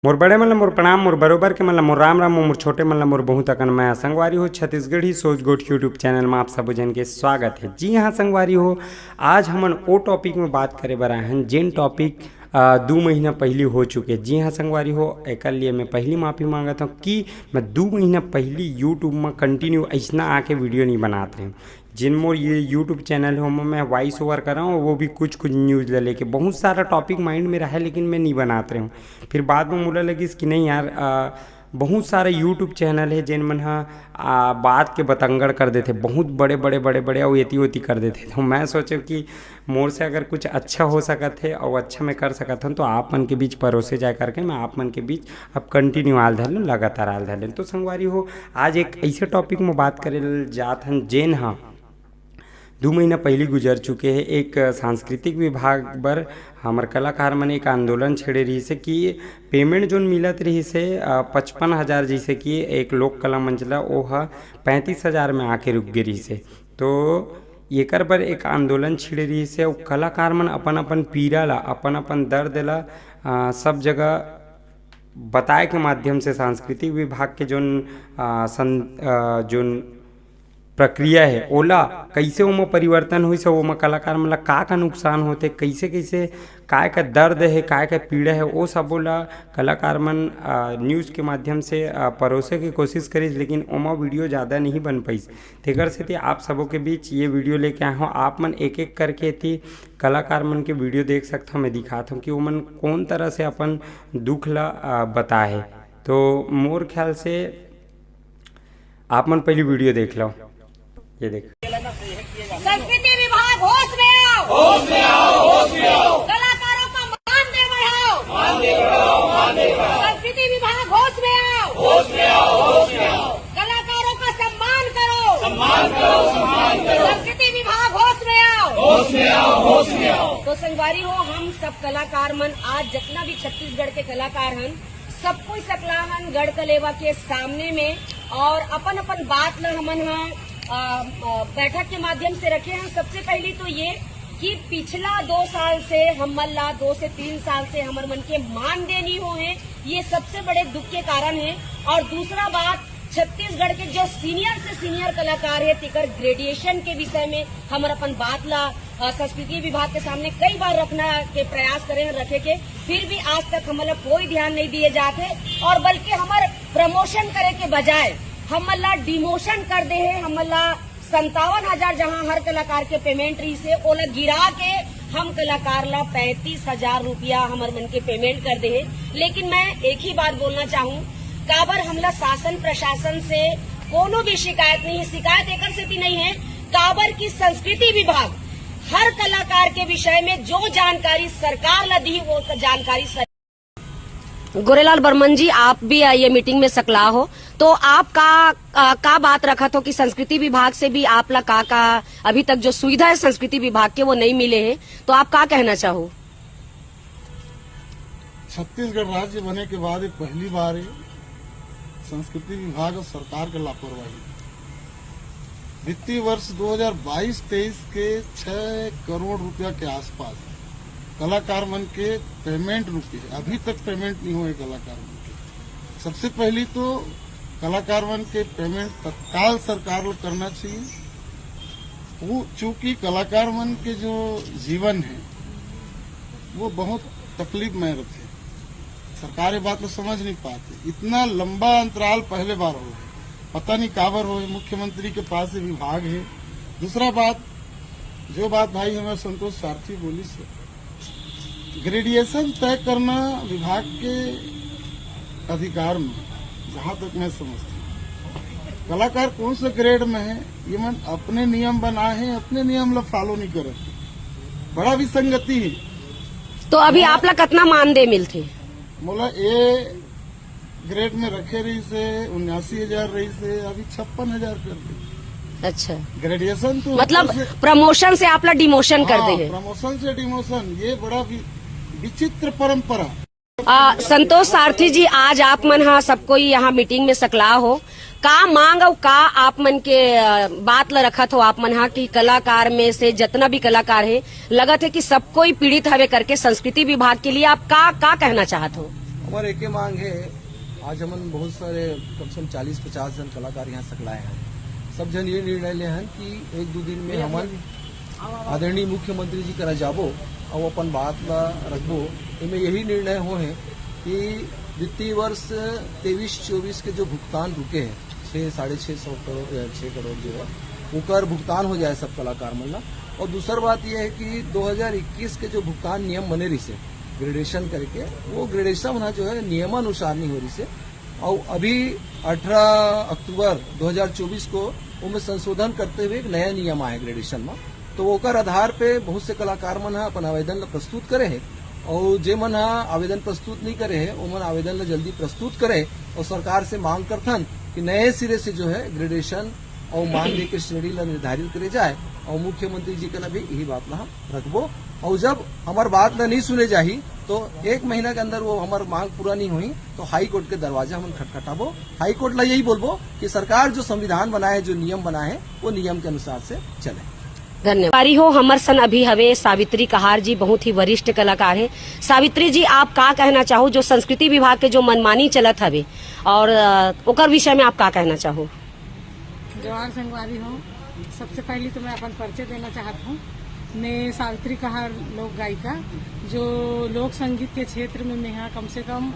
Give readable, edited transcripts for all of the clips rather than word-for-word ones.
मोर बड़े मन ला मोर प्रणाम, मोर बरोबर के मन ला मोर राम राम, मोर छोटे मन ला मोर बहुत अकन मैं संगवारी हो छत्तीसगढ़ी सोच गोठ यूट्यूब चैनल में आप सब जन के स्वागत है। जी हाँ संगवारी हो, आज हमन ओ टॉपिक में बात करे बर आए हैं जिन टॉपिक 2 महीना पहले हो चुके। जी हाँ संगवारी हो, एक लिए मैं पहली माफ़ी मांगता हूँ कि मैं 2 महीना पहले यूट्यूब में कंटिन्यू ऐसा आके वीडियो नहीं बनाते हैं। जिन मोर ये यूट्यूब चैनल हो मैं वॉइस ओवर कर रहा हूँ, वो भी कुछ न्यूज़ ले लेके बहुत सारा टॉपिक माइंड में रहा है लेकिन मैं नहीं बनाते रहा हूँ। फिर बाद में मुझे लगी कि नहीं यार, बहुत सारे यूट्यूब चैनल है जिन मन बात के बतंगड़ कर देते, बहुत बड़े बड़े बड़े बड़े और एती ओती कर देते। तो मैं सोचे कि मोर से अगर कुछ अच्छा हो सकत है और अच्छा मैं कर सकत हूँ तो आप मन के बीच परोसे जाए करके मैं आप मन के बीच अब कंटिन्यू आल धर लगातार आल धर। तो संगवारी हो, आज एक ऐसे टॉपिक में बात करे जात हन जेन हाँ 2 महीना पहले गुजर चुके हैं। एक सांस्कृतिक विभाग बर हमार कलाकार मन एक आंदोलन छेड़े रही से कि पेमेंट जोन मिलत रही से 55,000, जैसे कि एक लोक कला मंच ला ओह 35,000 में आके रुक गई रही से। तो एकर बर एक आंदोलन छिड़े रही से और कलाकार मन अपन अपन पीड़ा ला अपन अपन दर्द ला सब जगह बताए के माध्यम से सांस्कृतिक विभाग के जोन प्रक्रिया है ओला कैसे ओमा परिवर्तन हुई से ओमा कलाकार मन ला का नुकसान होते, कैसे कैसे काय का दर्द है काय का पीड़ा है वो सब ला कलाकार मन न्यूज़ के माध्यम से परोसे की कोशिश करी, लेकिन ओमा वीडियो ज़्यादा नहीं बन पाई। तेकर से आप सबों के बीच ये वीडियो लेके आया हूँ। आप मन एक एक करके थी कलाकार मन के वीडियो देख सकता हूँ, मैं दिखाता हूँ कि वो मन कौन तरह से अपन दुख ला बताए। तो मोर ख्याल से आप मन पहली वीडियो देख लो, ये देख। संस्कृति विभाग होश में आओ, होश में आओ, होश में आओ। कलाकारों का मान दे बढ़ाओ, मान दे बढ़ाओ, मान दे बढ़ाओ। संस्कृति विभाग होश में आओ, होश में आओ, होश में आओ। कलाकारों का सम्मान करो, सम्मान करो, सम्मान करो। संस्कृति विभाग होश में आओ, होश में आओ, होश में आओ। तो संगवारी हो, हम सब कलाकार मन आज जितना भी छत्तीसगढ़ के कलाकार हन सब कोई सकला हन गढ़ कलेवा के सामने में और अपन अपन बात ला हमन बैठक के माध्यम से रखे हैं। सबसे पहली तो ये कि पिछला 2 साल से हमन ला 2 से 3 साल से हमर मन के मान देनी हो है, ये सबसे बड़े दुख के कारण है। और दूसरा बात, छत्तीसगढ़ के जो सीनियर से सीनियर कलाकार है तिकर ग्रेजुएशन के विषय में हमर अपन बात ला संस्कृति विभाग के सामने कई बार रखना के प्रयास करे रखे के, फिर भी आज तक हमन कोई ध्यान नहीं दिए जाते और बल्कि हमार प्रमोशन करे के बजाय हमन ला डिमोशन कर दे है। हमन ला 57,000 जहाँ हर कलाकार के पेमेंट रही से ओला गिरा के हम कलाकार ला 35,000 रुपया हमर मन के पेमेंट कर दे है। लेकिन मैं एक ही बात बोलना चाहूँ, काबर हमला शासन प्रशासन से कोनो भी शिकायत नहीं है। शिकायत एकर से भी नहीं है, काबर की संस्कृति विभाग हर कलाकार के विषय में जो जानकारी सरकार ला दी वो जानकारी गोरेलाल बर्मन जी, आप भी ये मीटिंग में सकला हो, तो आप का बात रखा तो कि संस्कृति विभाग से भी आप ला का अभी तक जो सुविधा है संस्कृति विभाग के वो नहीं मिले हैं, तो आप का कहना चाहो? छत्तीसगढ़ राज्य बने के बाद ये पहली बार है संस्कृति विभाग और सरकार की लापरवाही। वित्तीय वर्ष 2022-23 के 6 करोड़ रुपया के आसपास कलाकार मन के पेमेंट रुके, अभी तक पेमेंट नहीं हुए कलाकार मन के। सबसे पहली तो कलाकार मन के पेमेंट तत्काल सरकार को करना चाहिए। वो चूंकि कलाकार मन के जो जीवन है वो बहुत तकलीफ में रहते, सरकार ये बात को समझ नहीं पाते। इतना लंबा अंतराल पहले बार हो, पता नहीं काबर हो। मुख्यमंत्री के पास ये विभाग है। दूसरा बात, जो बात भाई हमारे संतोष सारथी बोली से ग्रेजुएशन तय करना विभाग के अधिकार में, जहां तक मैं समझती हूँ कलाकार कौन से ग्रेड में है ये मन अपने नियम बनाए हैं, अपने नियम ला फॉलो नहीं करते, बड़ा विसंगति है। तो अभी आप ला कितना मानदेय मिलते? मोला ए ग्रेड में रखे रही से 79,000 रही से, अभी 56,000 कर दी। अच्छा, ग्रेजुएशन तो मतलब प्रमोशन से आप ला डिमोशन कर दे है। प्रमोशन से डिमोशन, ये बड़ा विचित्र परंपरा। संतोष सारथी जी, आज आप मन हाँ सबको यहाँ मीटिंग में सकला हो, का मांग और का आप मन के बात ला रखत हो आप मन हाँ कि कलाकार में से जितना भी कलाकार है लगत है कि सब कोई पीड़ित हवे करके संस्कृति विभाग के लिए आप का कहना चाहत हो? हमारे एक मांग है, आज हमन बहुत सारे कम से कम 40-50 जन कलाकार यहाँ सकलाए हैं। सब जन ये निर्णय ले हैं कि 1-2 दिन में हमन आदरणीय मुख्यमंत्री जी करा जाबो और अपन बात ला रखबो। इनमें यही निर्णय हो है कि वित्तीय वर्ष 23-24 के जो भुगतान रुके हैं 600-650 करोड़ 6 करोड़ जो है उकर भुगतान हो जाए सब कलाकार मन ला। और दूसर बात यह है कि 2021 के जो भुगतान नियम बने रही से ग्रेडेशन करके, वो ग्रेडेशन होना जो है नियमानुसार नहीं हो रही से। और अभी 18 अक्टूबर 2024 को उनमें संशोधन करते हुए एक नया नियम आया ग्रेडेशन में, तो ओकर आधार पे बहुत से कलाकार मन अपन आवेदन प्रस्तुत करे है। और जे मन आवेदन प्रस्तुत नहीं करे है वो मन आवेदन जल्दी प्रस्तुत करे और सरकार से मांग करथन कि नए सिरे से जो है ग्रेडेशन और मानदेय के श्रेणी ला निर्धारित करे जाए। और मुख्यमंत्री जी का भी यही बात ला रखबो। और जब हमार बात ला नहीं सुने जाही तो 1 महीना के अंदर वो हमार मांग पूरा नहीं हुई तो हाई कोर्ट के दरवाजा हम खटखटाबो। हाई कोर्ट ला यही बोलबो कि सरकार जो संविधान बनाए, जो नियम बनाए हैं, वो नियम के अनुसार से चले। धन्यवाद। हो हमर सन अभी हवे सावित्री कहार जी, बहुत ही वरिष्ठ कलाकार है। सावित्री जी, आप का कहना चाहो जो संस्कृति विभाग के जो मनमानी चलत हवे और ओकर विषय में आप का कहना चाहो? जवाहर संगवारी हूँ। सबसे पहले तो मैं अपन परिचय देना चाहता हूँ। मैं सावित्री कहार लोक गायिका, जो लोक संगीत के क्षेत्र में मैं यहाँ कम से कम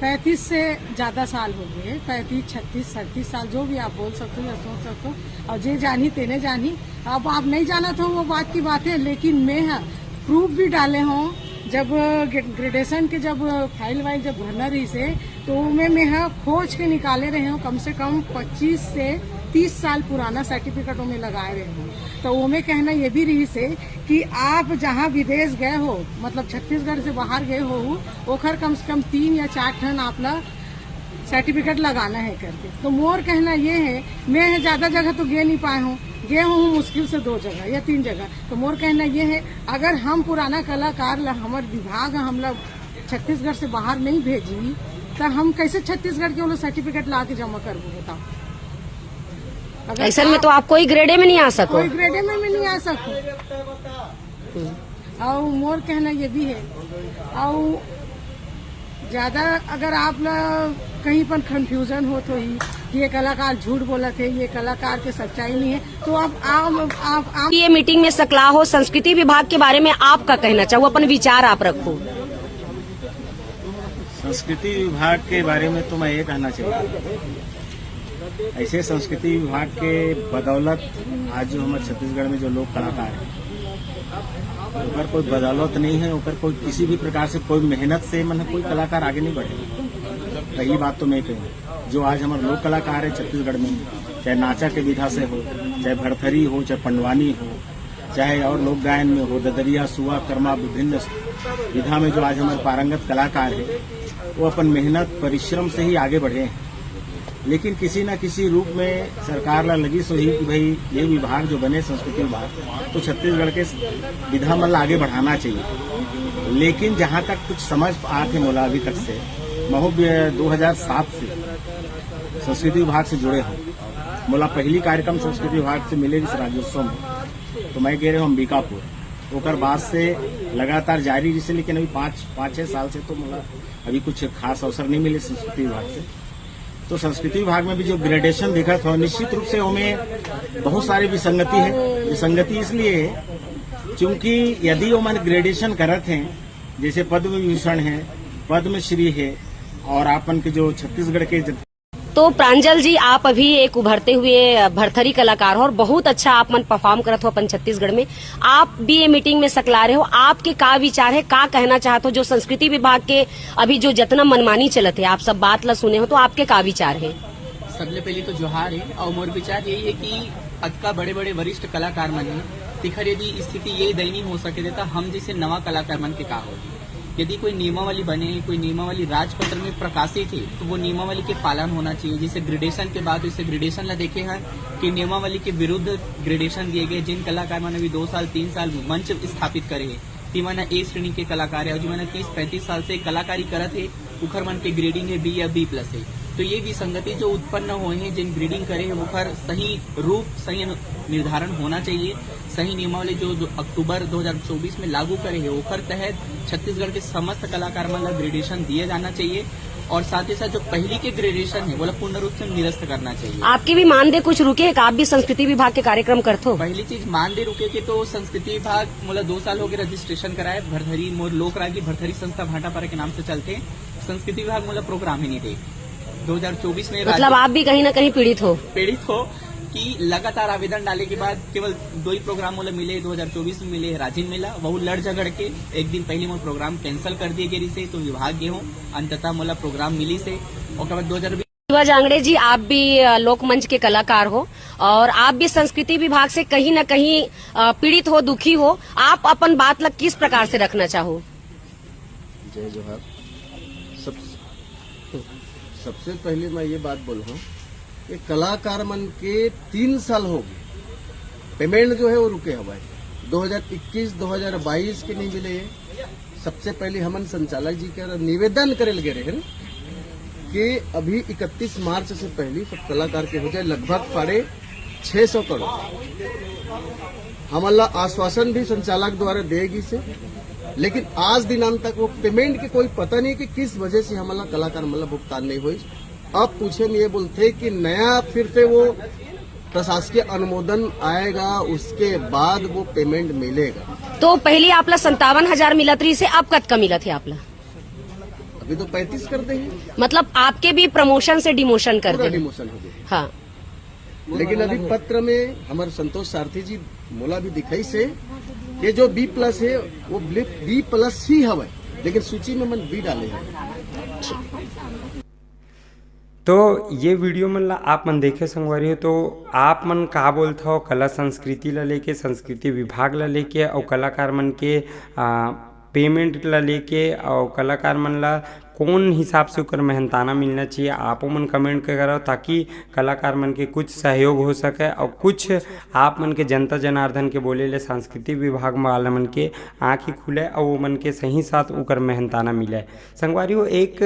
35 से ज्यादा साल हो गए, 35, 36, 37 साल, जो भी आप बोल सकते हो या सोच सकते हो। और जे जानी तेने जानी। अब आप नहीं जाना तो वो बात की बात है, लेकिन मैं प्रूफ भी डाले हूँ। जब ग्रेडेशन के जब फाइल वाइल जब भरना रही से तो मैं खोज के निकाले रहे हूँ। कम से कम 25 से 30 साल पुराना सर्टिफिकेट में लगाए रहे हूँ। तो वो में कहना ये भी रही से कि आप जहाँ विदेश गए हो, मतलब छत्तीसगढ़ से बाहर गए हो, ओखर कम से कम 3 या 4 टन आप ला सर्टिफिकेट लगाना है करके। तो मोर कहना ये है, मैं ज्यादा जगह तो गे नहीं पाए हूँ, गे हूँ मुश्किल से 2 जगह या 3 जगह। तो मोर कहना ये है, अगर हम पुराना कलाकार ला हमारे विभाग हम लोग छत्तीसगढ़ से बाहर नहीं भेजी तो हम कैसे छत्तीसगढ़ के वो सर्टिफिकेट ला के जमा करबो? बताओ। ऐसा में तो आप कोई ग्रेडे में नहीं आ सको। कोई ग्रेडे में नहीं आ सको। और मोर कहना ये भी है, और ज्यादा अगर आप कहीं पर कंफ्यूजन हो तो ही ये कलाकार झूठ बोला थे, ये कलाकार के सच्चाई नहीं है, तो आप ये मीटिंग में सकला हो संस्कृति विभाग के बारे में आपका कहना चाहो, अपन विचार आप रखो। संस्कृति विभाग के बारे में तो मैं ये कहना चाहूँगा, ऐसे संस्कृति विभाग के बदौलत आज जो हमारे छत्तीसगढ़ में जो लोक कलाकार हैं, उनका कोई बदौलत नहीं है, उनका कोई किसी भी प्रकार से कोई मेहनत से मतलब कोई कलाकार आगे नहीं बढ़ेगा। पहली बात तो मैं कहूँ, जो आज हमारे लोक कलाकार है छत्तीसगढ़ में, चाहे नाचा के विधा से हो, चाहे भरथरी हो, चाहे पंडवानी हो, चाहे और लोक गायन में हो, ददरिया, सुआ, कर्मा, विभिन्न विधा में जो आज हमारे पारंगत कलाकार है, वो अपन मेहनत परिश्रम से ही आगे बढ़े हैं। लेकिन किसी न किसी रूप में सरकार ला लगी सो ही कि भाई ये विभाग जो बने संस्कृति विभाग, तो छत्तीसगढ़ के विधा मन आगे बढ़ाना चाहिए। लेकिन जहाँ तक कुछ समझ आते मोला अभी तक से, मैं 2007 से संस्कृति विभाग से जुड़े हूँ। मोला पहली कार्यक्रम संस्कृति विभाग से मिले इस राज्योत्सव में, तो मैं कह रहा हूँ अंबिकापुर, ओकर बाद से लगातार जारी जिसे, लेकिन अभी 5-6 साल से तो मोला अभी कुछ खास अवसर नहीं मिले संस्कृति विभाग से। तो संस्कृति विभाग में भी जो ग्रेडेशन देखा था, निश्चित रूप से उनमें बहुत सारी विसंगति है। विसंगति इसलिए है क्योंकि यदि वो मन ग्रेडेशन करत हैं, जैसे पद्म विभूषण है, पद्मश्री है, और आपन के जो छत्तीसगढ़ के तो प्रांजल जी, आप अभी एक उभरते हुए भरथरी कलाकार हो और बहुत अच्छा आप मन परफॉर्म करत हो अपन छत्तीसगढ़ में। आप भी ये मीटिंग में सकला रहे हो, आपके का विचार है, का कहना चाहते हो जो संस्कृति विभाग के अभी जो जितना मनमानी चलत है, आप सब बात ला सुने हो, तो आपके का विचार है? सबले पहले तो जोहार है, और मोर विचार यही है कि अतका बड़े बड़े वरिष्ठ कलाकार मन है, तिखर यदि स्थिति यही दयनीय हो सके देता हम जैसे नवा कलाकार मन के का हो। यदि कोई नियमावली बने, कोई नियमावली राजपत्र में प्रकाशित है, तो वो नियमावली के पालन होना चाहिए। जैसे ग्रेडेशन के बाद वैसे ग्रेडेशन ला देखे हैं कि नियमावली के विरुद्ध ग्रेडेशन दिए गए। जिन कलाकार मैंने अभी 2 साल 3 साल मंच स्थापित करे है, ती मैंने ए श्रेणी के कलाकार है, और जो मैंने 30-35 साल से कलाकारी करत है, उखर मन के ग्रेडिंग है B या B+ है। तो ये विसंगति जो उत्पन्न हुए हैं जिन ग्रेडिंग करे हैं ओकर सही रूप सही निर्धारण होना चाहिए। सही नियमावली जो अक्टूबर 2024 में लागू करे है ओकर तहत छत्तीसगढ़ के समस्त कलाकार मन ला ग्रेडेशन दिए जाना चाहिए और साथ ही साथ जो पहली के ग्रेडेशन है वो पूर्ण रूप से निरस्त करना चाहिए। आपके भी मानदेय कुछ रुके हैं? आप भी संस्कृति विभाग के कार्यक्रम करते हो? पहली चीज मानदेय रुके के तो संस्कृति विभाग मोला 2 साल हो गए रजिस्ट्रेशन कराए भरथरी मोर लोक रागी भरथरी संस्था भाटापारा के नाम से चलते। संस्कृति विभाग मोला प्रोग्राम ही नहीं दे। 2024 में मतलब आप भी कहीं ना कहीं पीड़ित हो कि लगातार आवेदन डाले के बाद केवल 2 ही प्रोग्राम मोला मिले। 2024 में मिले राजिन मिला वह लड़ झगड़ के एक दिन पहले मोर प्रोग्राम कैंसिल कर दिए गए से तो विभाग गए हूँ अंततः मोला प्रोग्राम मिली से और बाद 2020 शिवा जांगड़े जी, आप भी लोकमंच के कलाकार हो और आप भी संस्कृति विभाग से कहीं न कहीं पीड़ित हो, दुखी हो। आप अपन बात लग किस प्रकार से रखना चाहो? जय जोहार। सबसे पहले मैं ये बात बोल रहा हूँ कि कलाकार मन के 3 साल हो गए पेमेंट जो है वो रुके हुआ है। 2021-2022 के नहीं मिले। सबसे पहले हमन संचालक जी का निवेदन करे लगे रहे कि अभी 31 मार्च से पहले सब कलाकार के हो जाए लगभग 650 करोड़। हमला आश्वासन भी संचालक द्वारा देगी से, लेकिन आज दिनांक तक वो पेमेंट के कोई पता नहीं कि किस वजह से हमारा कलाकार मतलब भुगतान नहीं हुई। अब पूछे ये बोलते कि नया फिर से वो प्रशासकीय अनुमोदन आएगा उसके बाद वो पेमेंट मिलेगा। तो पहले आपला 57,000 मिलत रही से अब कत का मिलत है आपला? अभी तो 35 कर देंगे। मतलब आपके भी प्रमोशन से डिमोशन कर पूरा दे? डिमोशन हो गया। हाँ, लेकिन अभी पत्र में हमारे संतोष सारथी जी मोला भी दिखाई से कि जो B+ है वो B+ ही हवा, लेकिन सूची में मन B डाले हैं। तो ये वीडियो मन ला आप मन देखे संगवारी हो तो आप मन का बोलते हो कला संस्कृति ला लेके, संस्कृति विभाग ला लेके और कलाकार मन के पेमेंट ला लेके और कलाकार मन ला कौन हिसाब से उकर मेहनताना मिलना चाहिए, आपो मन कमेंट करो ताकि कलाकार मन के कुछ सहयोग हो सके और कुछ आप मन के जनता जनार्दन के बोले ले सांस्कृतिक विभाग वाला मन के आँखी खुले और वो मन के सही साथ उकर मेहनताना मिले। संगवारी हो एक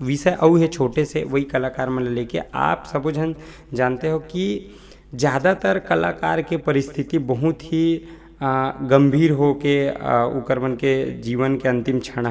विषय और है छोटे से वही कलाकार मन लेके आप सब जन जानते हो कि ज़्यादातर कलाकार के परिस्थिति बहुत ही गंभीर हो के उकर मन के जीवन के अंतिम क्षण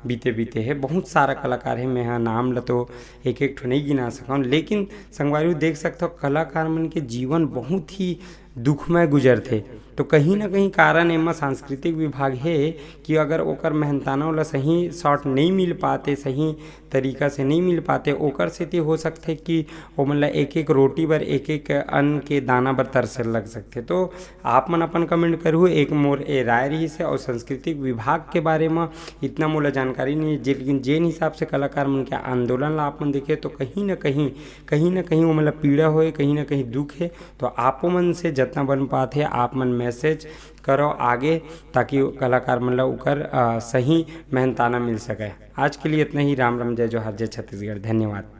बीते है। बहुत सारा कलाकार है, मैं हाँ नाम ल तो एक ठो नहीं गिना सकूँ, लेकिन संगवारी देख सकते हो कलाकार मन के जीवन बहुत ही दुखमय गुजरते। तो कहीं ना कहीं कारण एमा सांस्कृतिक विभाग है कि अगर ओकर मेहनताना वाला सही शॉट नहीं मिल पाते, सही तरीका से नहीं मिल पाते, ओकर से हो सकते कि वो मतलब एक रोटी बर एक अन्न के दाना बर तरसे लग सकते। तो आप मन अपन कमेंट करूँ, एक मोर ए राय रही से और सांस्कृतिक विभाग के बारे में इतना मोला जानकारी नहीं, लेकिन जेन हिसाब से कलाकार मन के आंदोलन ला आप मन देखे तो कहीं ना कहीं वो मतलब पीड़ा होए, कहीं ना कहीं दुख है। तो आपो मन से जितना बन पाते आप मन मैसेज करो आगे ताकि कलाकार मन ला उकर सही मेहनताना मिल सके। आज के लिए इतना ही। राम राम, जय जोहार, जय छत्तीसगढ़, धन्यवाद।